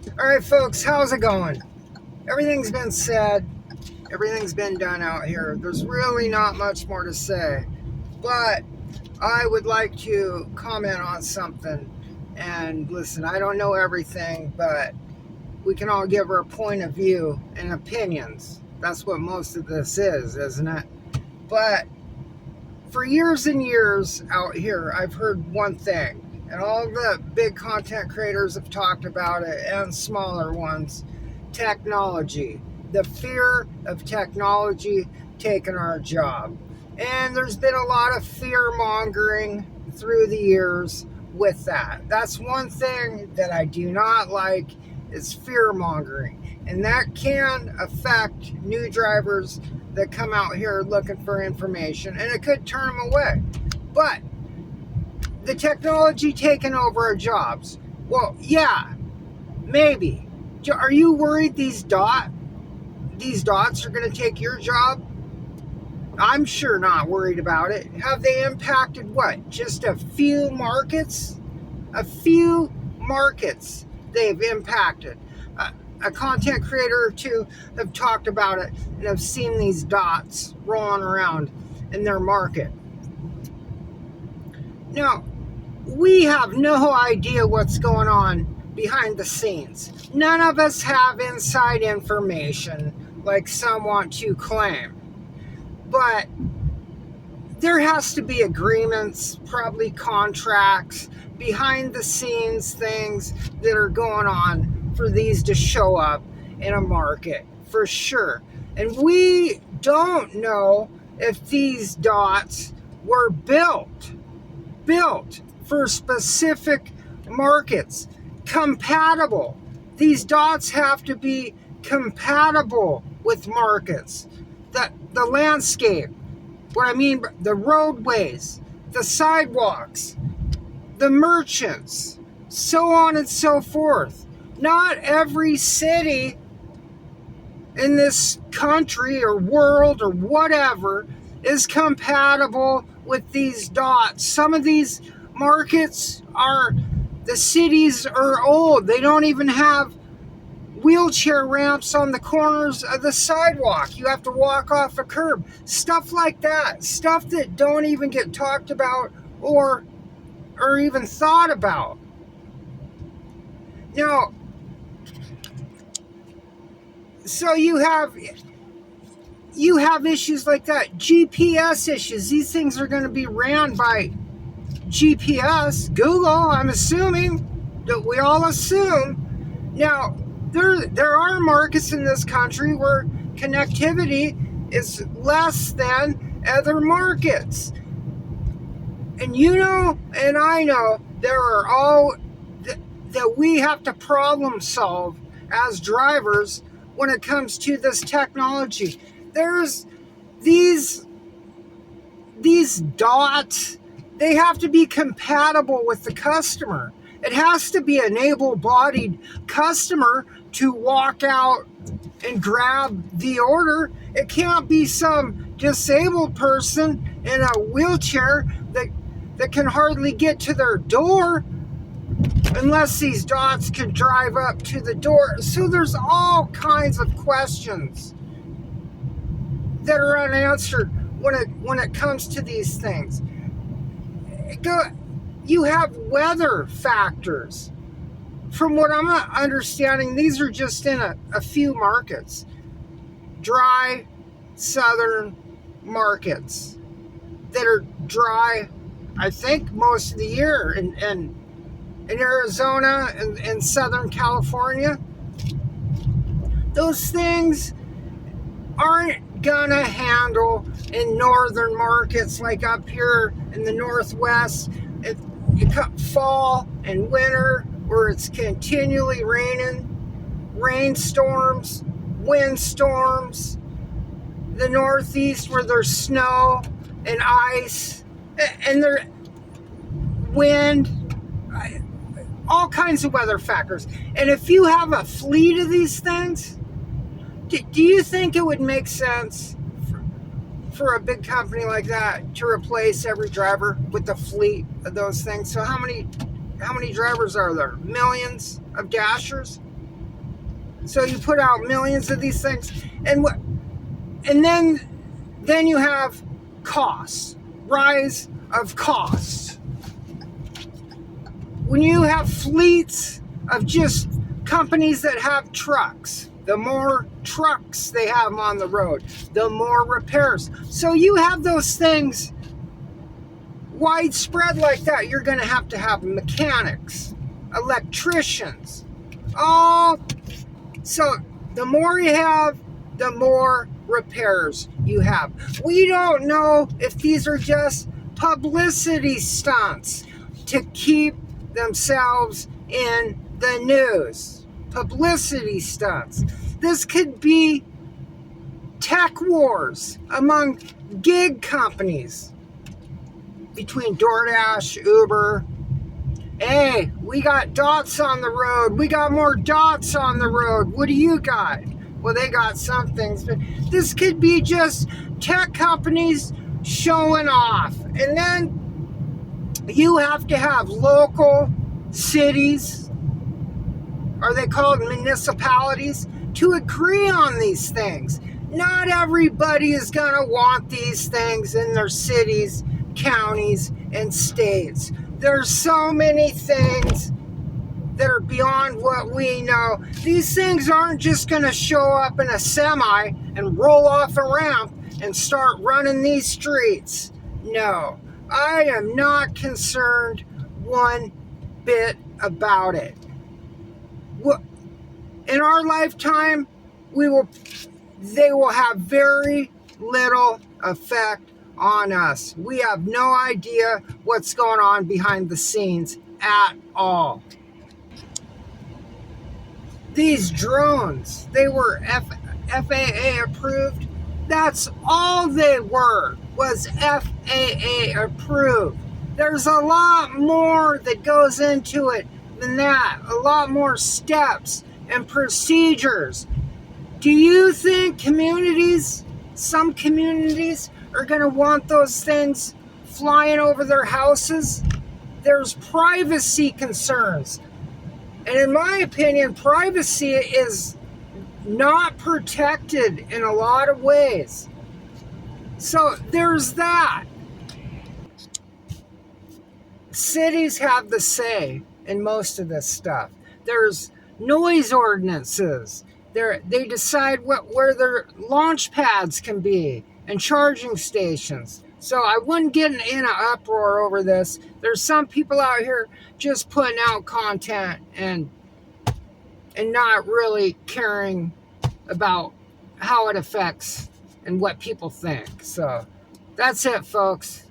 All right, folks, how's it going? Everything's been said, everything's been done out here. There's really not much more to say, but I would like to comment on something. And listen, I don't know everything, but we can all give our point of view and opinions. That's what most of this is, isn't it? But for years and years out here, I've heard one thing, and all the big content creators have talked about it, and smaller ones: technology. The fear of technology taking our job. And there's been a lot of fear mongering through the years with that. That's one thing that I do not like, is fear mongering. And that can affect new drivers that come out here looking for information, and it could turn them away. But the technology taking over our jobs, well, yeah, maybe. Are you worried these dots are going to take your job? I'm sure not worried about it. Have they impacted what? Just a few markets? A few markets they've impacted. A content creator or two have talked about it and have seen these dots rolling around in their market. Now, we have no idea what's going on behind the scenes. None of us have inside information like some want to claim. But there has to be agreements, probably contracts, behind the scenes things that are going on for these to show up in a market, for sure. And we don't know if these dots were built for specific markets, compatible. These dots have to be compatible with markets. The landscape, what I mean, the roadways, the sidewalks, the merchants, so on and so forth. Not every city in this country or world or whatever is compatible with these dots. Some of these markets the cities are old. They don't even have wheelchair ramps on the corners of the sidewalk. You have to walk off a curb. Stuff like that. Stuff that don't even get talked about or even thought about. Now, so you have issues like that. GPS issues. These things are going to be ran by GPS, Google, I'm assuming, that we all assume. Now, there are markets in this country where connectivity is less than other markets. And you know, and I know, there are all that we have to problem solve as drivers when it comes to this technology. There's these dots, they have to be compatible with the customer. It has to be an able-bodied customer to walk out and grab the order. It can't be some disabled person in a wheelchair that can hardly get to their door unless these dots can drive up to the door. So there's all kinds of questions that are unanswered when it comes to these things. You have weather factors. From what I'm understanding, these are just in a few markets. Dry southern markets that are dry, I think, most of the year. In Arizona and Southern California, those things aren't gonna handle in northern markets like up here in the Northwest. You cut fall and winter where it's continually raining, rainstorms, windstorms. The Northeast where there's snow and ice and there's wind, all kinds of weather factors. And if you have a fleet of these things, do you think it would make sense for a big company like that to replace every driver with a fleet of those things? So how many drivers are there? Millions of Dashers? So you put out millions of these things, and then you have costs, rise of costs. When you have fleets of just companies that have trucks, the more trucks they have on the road, the more repairs. So you have those things widespread like that. You're going to have mechanics, electricians. Oh, so the more you have, the more repairs you have. We don't know if these are just publicity stunts to keep themselves in the news. Publicity stunts. This could be tech wars among gig companies between DoorDash, Uber. Hey, we got dots on the road. We got more dots on the road. What do you got? Well, they got some things, but this could be just tech companies showing off. And then you have to have local cities, are they called municipalities, to agree on these things. Not everybody is going to want these things in their cities, counties, and states. There's so many things that are beyond what we know. These things aren't just going to show up in a semi and roll off a ramp and start running these streets. No, I am not concerned one bit about it. In our lifetime, they will have very little effect on us. We have no idea what's going on behind the scenes at all. These drones, they were FAA approved. That's all they were, was FAA approved. There's a lot more that goes into it than that. A lot more steps and procedures. Do you think some communities are going to want those things flying over their houses? There's privacy concerns. And in my opinion, privacy is not protected in a lot of ways. So there's that. Cities have the say in most of this stuff. There's noise ordinances. They decide where their launch pads can be and charging stations. So I wouldn't get in an uproar over this. There's some people out here just putting out content and not really caring about how it affects and what people think. So that's it, folks.